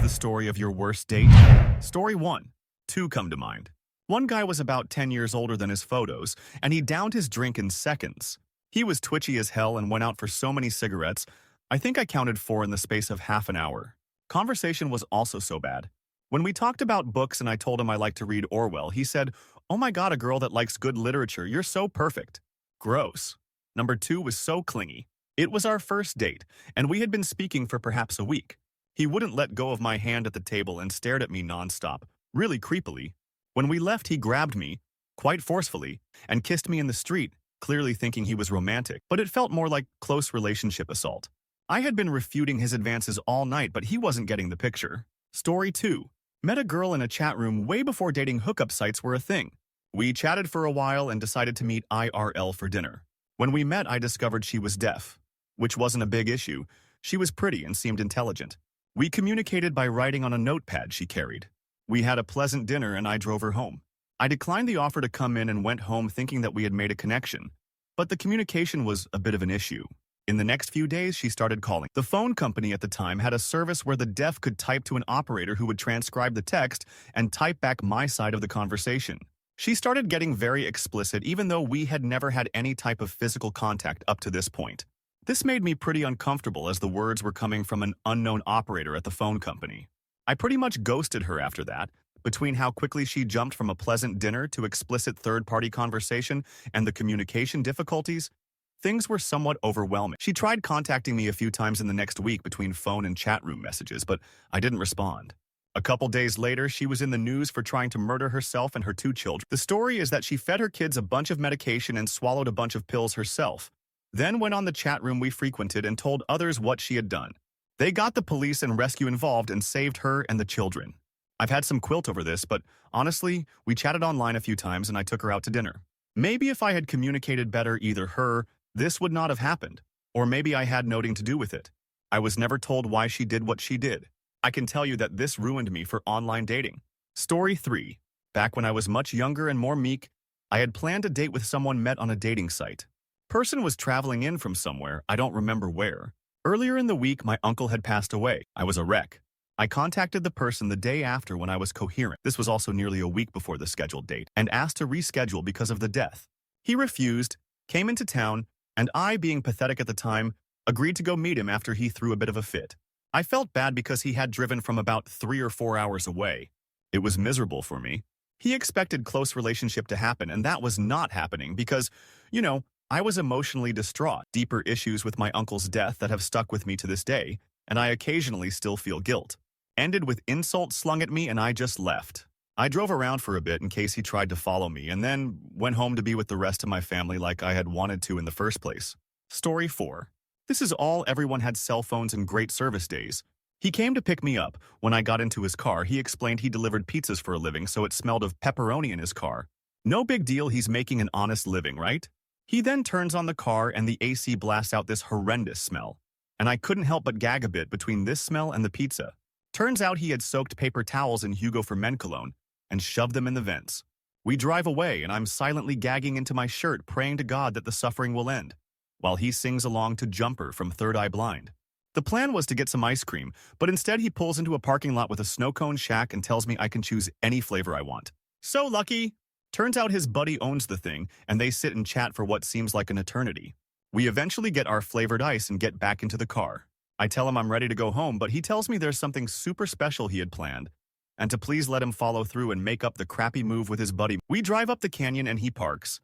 the story of your worst date? Story 1. Two come to mind. One guy was about 10 years older than his photos, and he downed his drink in seconds. He was twitchy as hell and went out for so many cigarettes, I think I counted 4 in the space of half an hour. Conversation was also so bad. When we talked about books and I told him I like to read Orwell, he said, "Oh my god, a girl that likes good literature, you're so perfect." Gross. Number 2 was so clingy. It was our first date, and we had been speaking for perhaps a week. He wouldn't let go of my hand at the table and stared at me nonstop, really creepily. When we left, he grabbed me, quite forcefully, and kissed me in the street, clearly thinking he was romantic, but it felt more like close relationship assault. I had been refuting his advances all night, but he wasn't getting the picture. Story 2. Met a girl in a chat room way before dating hookup sites were a thing. We chatted for a while and decided to meet IRL for dinner. When we met, I discovered she was deaf, which wasn't a big issue. She was pretty and seemed intelligent. We communicated by writing on a notepad she carried. We had a pleasant dinner and I drove her home. I declined the offer to come in and went home thinking that we had made a connection, but the communication was a bit of an issue. In the next few days, she started calling. The phone company at the time had a service where the deaf could type to an operator who would transcribe the text and type back my side of the conversation. She started getting very explicit even though we had never had any type of physical contact up to this point. This made me pretty uncomfortable as the words were coming from an unknown operator at the phone company. I pretty much ghosted her after that. Between how quickly she jumped from a pleasant dinner to explicit third-party conversation and the communication difficulties, things were somewhat overwhelming. She tried contacting me a few times in the next week between phone and chat room messages, but I didn't respond. A couple days later, she was in the news for trying to murder herself and her 2 children. The story is that she fed her kids a bunch of medication and swallowed a bunch of pills herself, then went on the chat room we frequented and told others what she had done. They got the police and rescue involved and saved her and the children. I've had some quilt over this, but honestly, we chatted online a few times and I took her out to dinner. Maybe if I had communicated better either her, this would not have happened, or maybe I had nothing to do with it. I was never told why she did what she did. I can tell you that this ruined me for online dating. Story 3. Back when I was much younger and more meek, I had planned a date with someone met on a dating site. Person was traveling in from somewhere, I don't remember where. Earlier in the week, my uncle had passed away. I was a wreck. I contacted the person the day after when I was coherent. This was also nearly a week before the scheduled date, and asked to reschedule because of the death. He refused, came into town, and I, being pathetic at the time, agreed to go meet him after he threw a bit of a fit. I felt bad because he had driven from about 3 or 4 hours away. It was miserable for me. He expected close relationship to happen, and that was not happening because, I was emotionally distraught. Deeper issues with my uncle's death that have stuck with me to this day, and I occasionally still feel guilt. Ended with insults slung at me and I just left. I drove around for a bit in case he tried to follow me and then went home to be with the rest of my family like I had wanted to in the first place. Story 4. This is all everyone had cell phones and great service days. He came to pick me up. When I got into his car, he explained he delivered pizzas for a living, so it smelled of pepperoni in his car. No big deal, he's making an honest living, right? He then turns on the car and the AC blasts out this horrendous smell. And I couldn't help but gag a bit between this smell and the pizza. Turns out he had soaked paper towels in Hugo for Men cologne and shoved them in the vents. We drive away and I'm silently gagging into my shirt praying to God that the suffering will end, while he sings along to Jumper from Third Eye Blind. The plan was to get some ice cream, but instead he pulls into a parking lot with a snow cone shack and tells me I can choose any flavor I want. So lucky! Turns out his buddy owns the thing, and they sit and chat for what seems like an eternity. We eventually get our flavored ice and get back into the car. I tell him I'm ready to go home, but he tells me there's something super special he had planned, and to please let him follow through and make up the crappy move with his buddy. We drive up the canyon and he parks.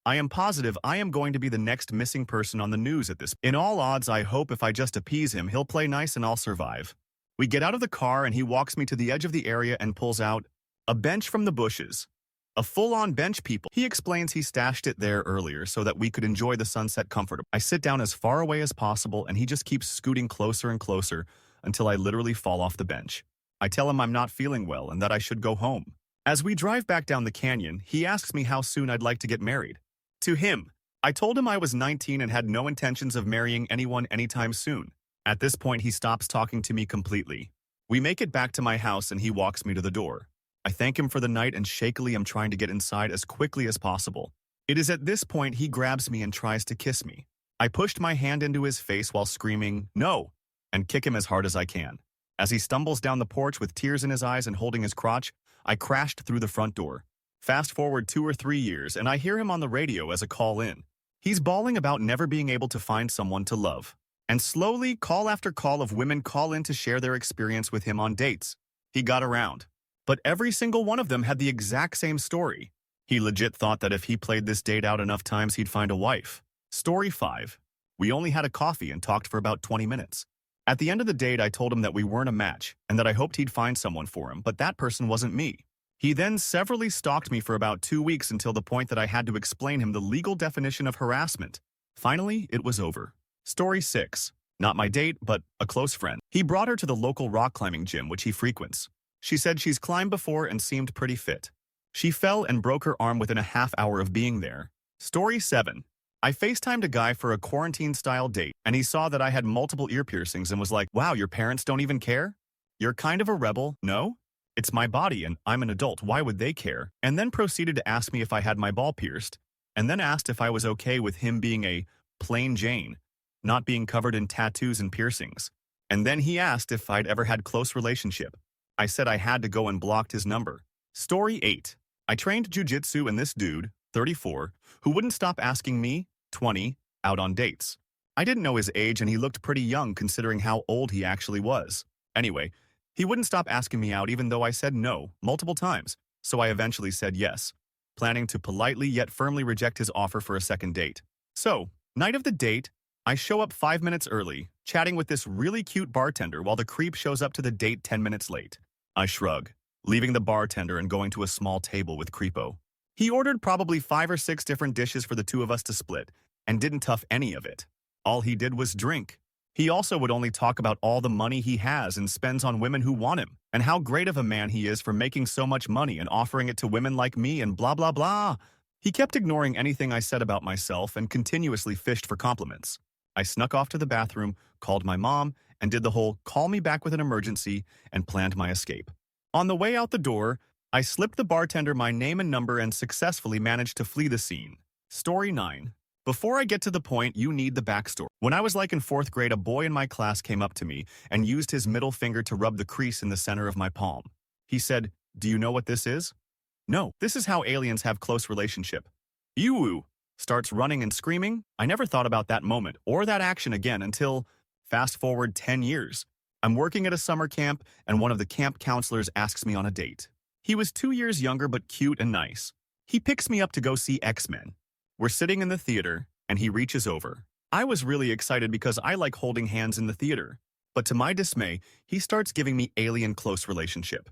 I am positive I am going to be the next missing person on the news at this. In all odds, I hope if I just appease him, he'll play nice and I'll survive. We get out of the car and he walks me to the edge of the area and pulls out a bench from the bushes. A full-on bench, people. He explains he stashed it there earlier so that we could enjoy the sunset comfortably. I sit down as far away as possible and he just keeps scooting closer and closer until I literally fall off the bench. I tell him I'm not feeling well and that I should go home. As we drive back down the canyon, he asks me how soon I'd like to get married. To him, I told him I was 19 and had no intentions of marrying anyone anytime soon. At this point, he stops talking to me completely. We make it back to my house and he walks me to the door. I thank him for the night and shakily am trying to get inside as quickly as possible. It is at this point he grabs me and tries to kiss me. I pushed my hand into his face while screaming, "No!" and kick him as hard as I can. As he stumbles down the porch with tears in his eyes and holding his crotch, I crashed through the front door. Fast forward 2 or 3 years, and I hear him on the radio as a call-in. He's bawling about never being able to find someone to love. And slowly, call after call of women call in to share their experience with him on dates. He got around. But every single one of them had the exact same story. He legit thought that if he played this date out enough times, he'd find a wife. Story 5. We only had a coffee and talked for about 20 minutes. At the end of the date, I told him that we weren't a match and that I hoped he'd find someone for him, but that person wasn't me. He then severally stalked me for about 2 weeks until the point that I had to explain him the legal definition of harassment. Finally, it was over. Story 6. Not my date, but a close friend. He brought her to the local rock climbing gym which he frequents. She said she's climbed before and seemed pretty fit. She fell and broke her arm within a half hour of being there. Story 7. I FaceTimed a guy for a quarantine-style date, and he saw that I had multiple ear piercings and was like, "Wow, your parents don't even care? You're kind of a rebel, no? It's my body and I'm an adult, why would they care?" And then proceeded to ask me if I had my ball pierced, and then asked if I was okay with him being a plain Jane, not being covered in tattoos and piercings. And then he asked if I'd ever had close relationship. I said I had to go and blocked his number. Story 8. I trained jujitsu and this dude, 34, who wouldn't stop asking me, 20, out on dates. I didn't know his age and he looked pretty young considering how old he actually was. Anyway, he wouldn't stop asking me out even though I said no multiple times, so I eventually said yes, planning to politely yet firmly reject his offer for a second date. So, night of the date, I show up 5 minutes early, chatting with this really cute bartender while the creep shows up to the date 10 minutes late. I shrug, leaving the bartender and going to a small table with Creepo. He ordered probably 5 or 6 different dishes for the two of us to split, and didn't tough any of it. All he did was drink. He also would only talk about all the money he has and spends on women who want him, and how great of a man he is for making so much money and offering it to women like me and blah blah blah. He kept ignoring anything I said about myself and continuously fished for compliments. I snuck off to the bathroom, called my mom, and did the whole call me back with an emergency and planned my escape. On the way out the door, I slipped the bartender my name and number and successfully managed to flee the scene. Story 9. Before I get to the point, you need the backstory. When I was like in 4th grade, a boy in my class came up to me and used his middle finger to rub the crease in the center of my palm. He said, "Do you know what this is?" "No, this is how aliens have close relationship." "Ew," starts running and screaming. I never thought about that moment or that action again until, fast forward 10 years. I'm working at a summer camp and one of the camp counselors asks me on a date. He was 2 years younger but cute and nice. He picks me up to go see X-Men. We're sitting in the theater and he reaches over. I was really excited because I like holding hands in the theater. But to my dismay, he starts giving me alien close relationship.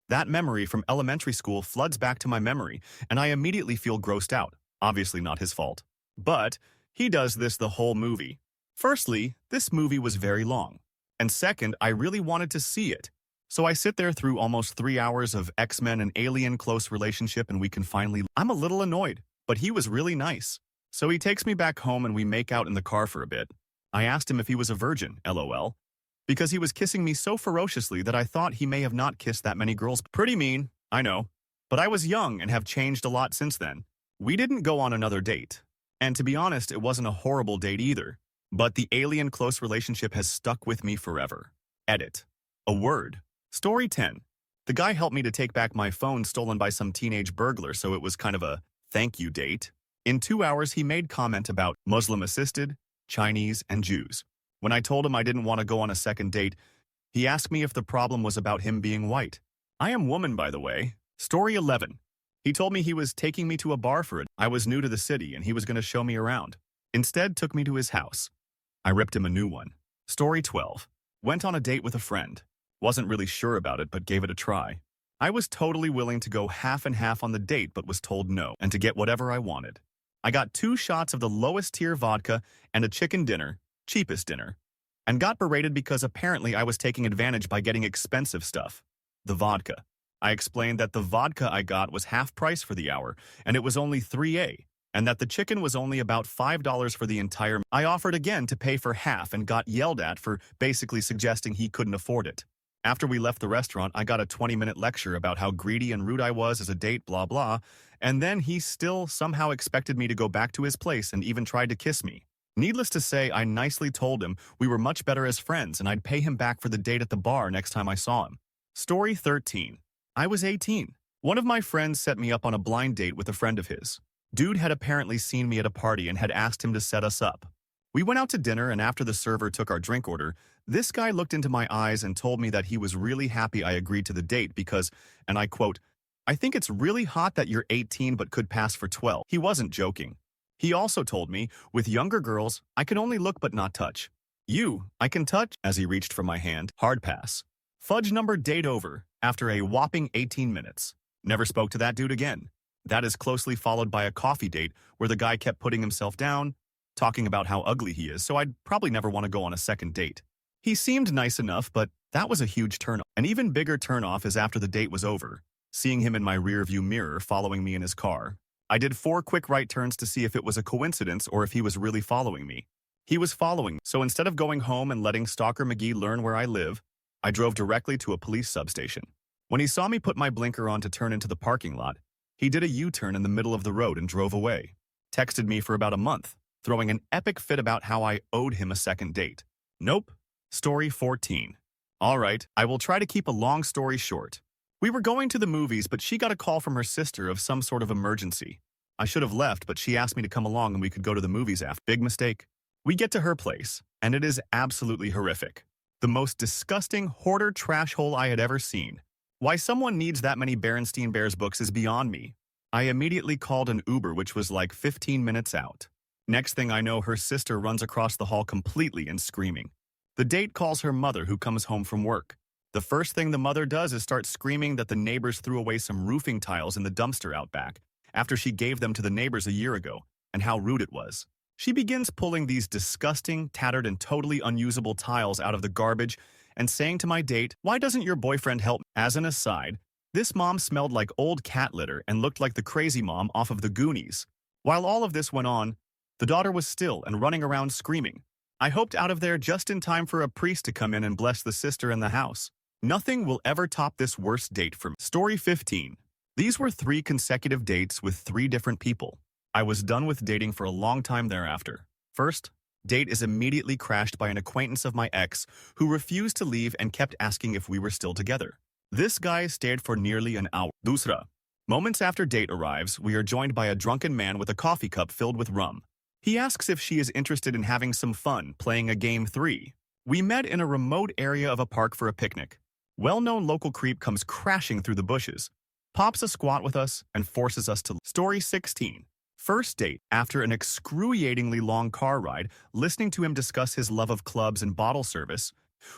That memory from elementary school floods back to my memory and I immediately feel grossed out. Obviously not his fault. But he does this the whole movie. Firstly, this movie was very long. And second, I really wanted to see it. So I sit there through almost 3 hours of X-Men and alien close relationship and we can finally... I'm a little annoyed, but he was really nice. So he takes me back home and we make out in the car for a bit. I asked him if he was a virgin, LOL. Because he was kissing me so ferociously that I thought he may have not kissed that many girls. Pretty mean, I know. But I was young and have changed a lot since then. We didn't go on another date. And to be honest, it wasn't a horrible date either. But the alien close relationship has stuck with me forever. Edit. A word. Story 10. The guy helped me to take back my phone stolen by some teenage burglar, so it was kind of a thank you date. In 2 hours, he made comment about Muslim-assisted, Chinese, and Jews. When I told him I didn't want to go on a second date, he asked me if the problem was about him being white. I am woman, by the way. Story 11. He told me he was taking me to a bar for it. I was new to the city and he was going to show me around. Instead, took me to his house. I ripped him a new one. Story 12. Went on a date with a friend. Wasn't really sure about it, but gave it a try. I was totally willing to go half and half on the date, but was told no, and to get whatever I wanted. I got 2 shots of the lowest tier vodka and a chicken dinner, cheapest dinner, and got berated because apparently I was taking advantage by getting expensive stuff. The vodka. I explained that the vodka I got was half price for the hour, and it was only 3A, and that the chicken was only about $5 for the entire. I offered again to pay for half and got yelled at for basically suggesting he couldn't afford it. After we left the restaurant, I got a 20-minute lecture about how greedy and rude I was as a date, blah blah, and then he still somehow expected me to go back to his place and even tried to kiss me. Needless to say, I nicely told him we were much better as friends and I'd pay him back for the date at the bar next time I saw him. Story 13. I was 18. One of my friends set me up on a blind date with a friend of his. Dude had apparently seen me at a party and had asked him to set us up. We went out to dinner, and after the server took our drink order, this guy looked into my eyes and told me that he was really happy I agreed to the date because, and I quote, "I think it's really hot that you're 18 but could pass for 12. He wasn't joking. He also told me, with younger girls, I can only look but not touch. You, I can touch, as he reached for my hand. Hard pass. Fudge number date over, after a whopping 18 minutes. Never spoke to that dude again. That is closely followed by a coffee date where the guy kept putting himself down, talking about how ugly he is, so I'd probably never want to go on a second date. He seemed nice enough, but that was a huge turn-off. An even bigger turn-off is after the date was over, seeing him in my rearview mirror following me in his car. I did 4 quick right turns to see if it was a coincidence or if he was really following me. He was following me, so instead of going home and letting Stalker McGee learn where I live, I drove directly to a police substation. When he saw me put my blinker on to turn into the parking lot, he did a U-turn in the middle of the road and drove away. Texted me for about a month, throwing an epic fit about how I owed him a second date. Nope. Story 14. Alright, I will try to keep a long story short. We were going to the movies, but she got a call from her sister of some sort of emergency. I should have left, but she asked me to come along and we could go to the movies after. Big mistake. We get to her place, and it is absolutely horrific. The most disgusting hoarder trash hole I had ever seen. Why someone needs that many Berenstein Bears books is beyond me. I immediately called an Uber, which was like 15 minutes out. Next thing I know, her sister runs across the hall completely and screaming. The date calls her mother, who comes home from work. The first thing the mother does is start screaming that the neighbors threw away some roofing tiles in the dumpster out back after she gave them to the neighbors a year ago, and how rude it was. She begins pulling these disgusting, tattered, and totally unusable tiles out of the garbage and saying to my date, "Why doesn't your boyfriend help?" As an aside, this mom smelled like old cat litter and looked like the crazy mom off of the Goonies. While all of this went on, the daughter was still and running around screaming. I hoped out of there just in time for a priest to come in and bless the sister in the house. Nothing will ever top this worst date for me. Story 15. These were 3 consecutive dates with 3 different people. I was done with dating for a long time thereafter. First, date is immediately crashed by an acquaintance of my ex who refused to leave and kept asking if we were still together. This guy stayed for nearly an hour. Dusra. Moments after date arrives, we are joined by a drunken man with a coffee cup filled with rum. He asks if she is interested in having some fun, playing a game 3. We met in a remote area of a park for a picnic. Well-known local creep comes crashing through the bushes, pops a squat with us, and forces us to. Story 16. First date. After an excruciatingly long car ride, listening to him discuss his love of clubs and bottle service,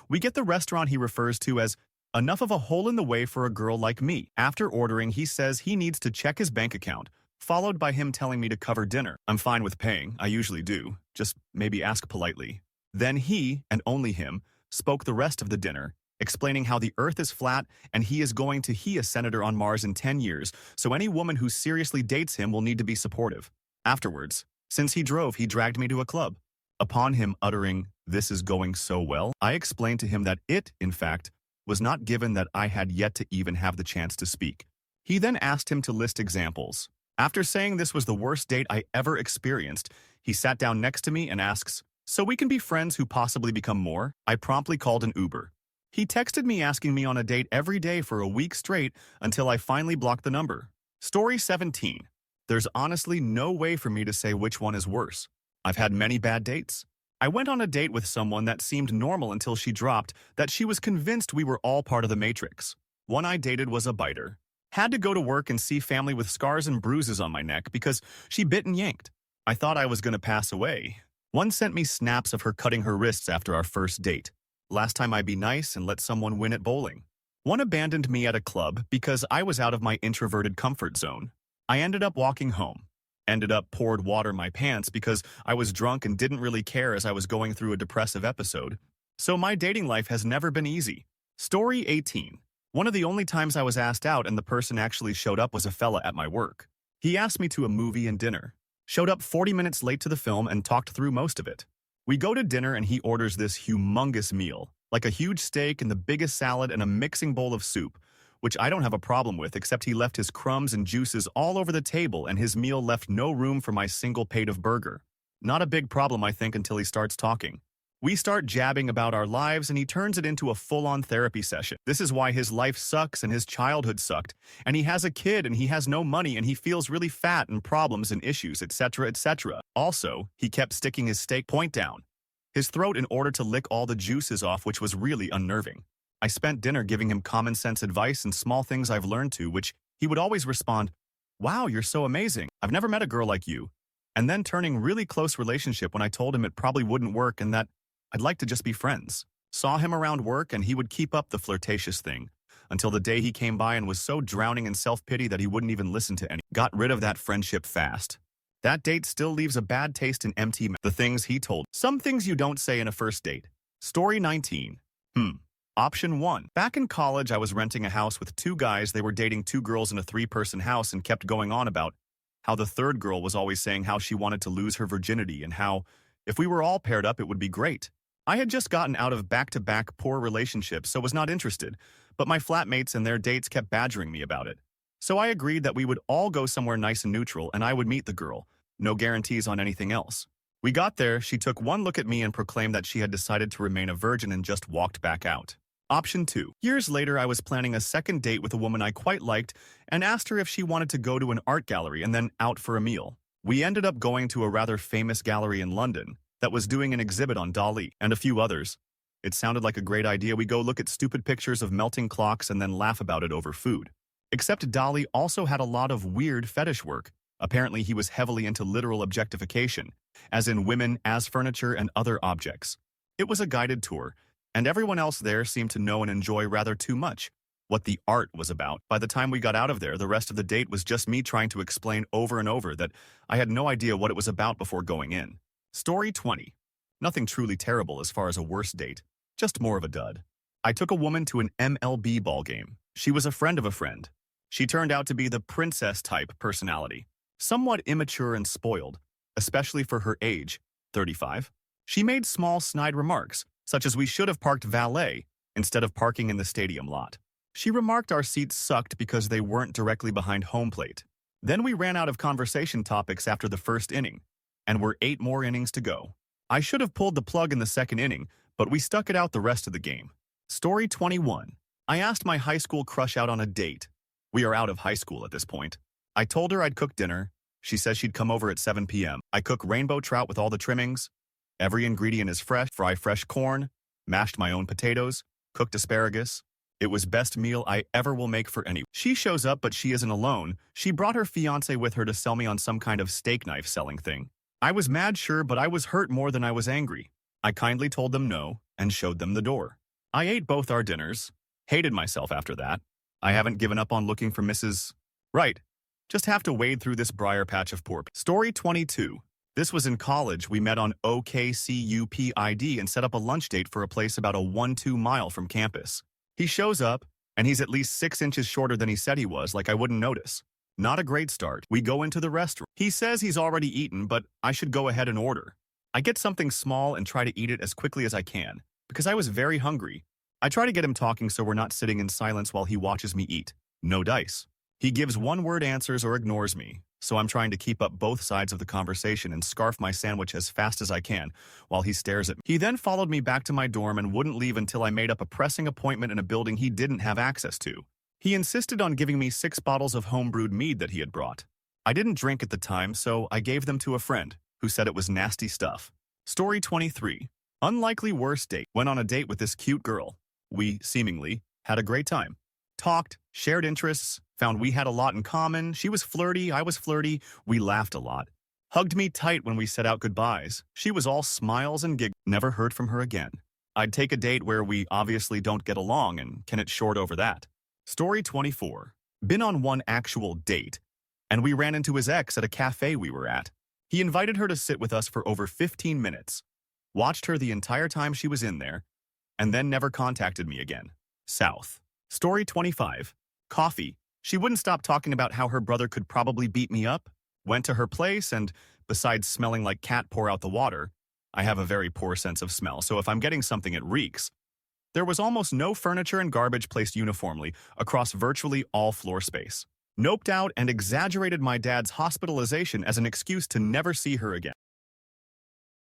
we get the restaurant he refers to as enough of a hole in the way for a girl like me. After ordering, he says he needs to check his bank account, followed by him telling me to cover dinner. I'm fine with paying, I usually do, just maybe ask politely. Then he, and only him, spoke the rest of the dinner, explaining how the Earth is flat and he is going to be a senator on Mars in 10 years, so any woman who seriously dates him will need to be supportive. Afterwards, since he drove, he dragged me to a club. Upon him uttering, "This is going so well," I explained to him that it, in fact, was not given that I had yet to even have the chance to speak. He then asked him to list examples. After saying this was the worst date I ever experienced, he sat down next to me and asks, "So we can be friends who possibly become more?" I promptly called an Uber. He texted me asking me on a date every day for a week straight until I finally blocked the number. Story 17. There's honestly no way for me to say which one is worse. I've had many bad dates. I went on a date with someone that seemed normal until she dropped that she was convinced we were all part of the Matrix. One I dated was a biter. Had to go to work and see family with scars and bruises on my neck because she bit and yanked. I thought I was going to pass away. One sent me snaps of her cutting her wrists after our first date. Last time I'd be nice and let someone win at bowling. One abandoned me at a club because I was out of my introverted comfort zone. I ended up walking home. Ended up poured water in my pants because I was drunk and didn't really care as I was going through a depressive episode. So my dating life has never been easy. Story 18. One of the only times I was asked out and the person actually showed up was a fella at my work. He asked me to a movie and dinner. Showed up 40 minutes late to the film and talked through most of it. We go to dinner and he orders this humongous meal, like a huge steak and the biggest salad and a mixing bowl of soup, which I don't have a problem with, except he left his crumbs and juices all over the table and his meal left no room for my single plate of burger. Not a big problem, I think, until he starts talking. We start jabbing about our lives and he turns it into a full-on therapy session. This is why his life sucks and his childhood sucked, and he has a kid and he has no money and he feels really fat and problems and issues, etc., etc. Also, he kept sticking his steak point down his throat in order to lick all the juices off, which was really unnerving. I spent dinner giving him common sense advice and small things I've learned to, which he would always respond, "Wow, you're so amazing. I've never met a girl like you." And then turning really close relationship when I told him it probably wouldn't work and that I'd like to just be friends. Saw him around work and he would keep up the flirtatious thing until the day he came by and was so drowning in self-pity that he wouldn't even listen to any. Got rid of that friendship fast. That date still leaves a bad taste in empty mouth. The things he told. Some things you don't say in a first date. Story 19. Option 1. Back in college, I was renting a house with two guys. They were dating two girls in a three-person house and kept going on about how the third girl was always saying how she wanted to lose her virginity and how, if we were all paired up, it would be great. I had just gotten out of back-to-back poor relationships, so was not interested, but my flatmates and their dates kept badgering me about it. So I agreed that we would all go somewhere nice and neutral and I would meet the girl. No guarantees on anything else. We got there, she took one look at me and proclaimed that she had decided to remain a virgin and just walked back out. Option 2. Years later, I was planning a second date with a woman I quite liked and asked her if she wanted to go to an art gallery and then out for a meal. We ended up going to a rather famous gallery in London that was doing an exhibit on Dali and a few others. It sounded like a great idea. We go look at stupid pictures of melting clocks and then laugh about it over food. Except Dali also had a lot of weird fetish work. Apparently he was heavily into literal objectification, as in women as furniture and other objects. It was a guided tour, and everyone else there seemed to know and enjoy rather too much what the art was about. By the time we got out of there, the rest of the date was just me trying to explain over and over that I had no idea what it was about before going in. Story 20. Nothing truly terrible as far as a worst date, just more of a dud. I took a woman to an MLB ball game. She was a friend of a friend. She turned out to be the princess-type personality, somewhat immature and spoiled, especially for her age, 35. She made small snide remarks, such as we should have parked valet instead of parking in the stadium lot. She remarked our seats sucked because they weren't directly behind home plate. Then we ran out of conversation topics after the first inning, and were 8 more innings to go. I should have pulled the plug in the second inning, but we stuck it out the rest of the game. Story 21. I asked my high school crush out on a date. We are out of high school at this point. I told her I'd cook dinner. She says she'd come over at 7 p.m. I cook rainbow trout with all the trimmings. Every ingredient is fresh. Fry fresh corn, mashed my own potatoes, cooked asparagus. It was best meal I ever will make for anyone. She shows up, but she isn't alone. She brought her fiancé with her to sell me on some kind of steak knife selling thing. I was mad, sure, but I was hurt more than I was angry. I kindly told them no and showed them the door. I ate both our dinners. Hated myself after that. I haven't given up on looking for Mrs. Right. Just have to wade through this briar patch of poor. Story 22. This was in college. We met on OKCUPID and set up a lunch date for a place about a 1-2 mile from campus. He shows up, and he's at least 6 inches shorter than he said he was, like I wouldn't notice. Not a great start. We go into the restaurant. He says he's already eaten, but I should go ahead and order. I get something small and try to eat it as quickly as I can, because I was very hungry. I try to get him talking so we're not sitting in silence while he watches me eat. No dice. He gives one-word answers or ignores me, so I'm trying to keep up both sides of the conversation and scarf my sandwich as fast as I can while he stares at me. He then followed me back to my dorm and wouldn't leave until I made up a pressing appointment in a building he didn't have access to. He insisted on giving me 6 bottles of homebrewed mead that he had brought. I didn't drink at the time, so I gave them to a friend, who said it was nasty stuff. Story 23. Unlikely worst date. Went on a date with this cute girl. We, seemingly, had a great time. Talked, shared interests, found we had a lot in common. She was flirty, I was flirty. We laughed a lot. Hugged me tight when we said out goodbyes. She was all smiles and giggles. Never heard from her again. I'd take a date where we obviously don't get along and can it short over that. Story 24. Been on one actual date, and we ran into his ex at a cafe we were at. He invited her to sit with us for over 15 minutes. Watched her the entire time she was in there, and then never contacted me again. South. Story 25. Coffee. She wouldn't stop talking about how her brother could probably beat me up. Went to her place and, besides smelling like cat pour out the water, I have a very poor sense of smell, so if I'm getting something it reeks. There was almost no furniture and garbage placed uniformly across virtually all floor space. Noped out and exaggerated my dad's hospitalization as an excuse to never see her again.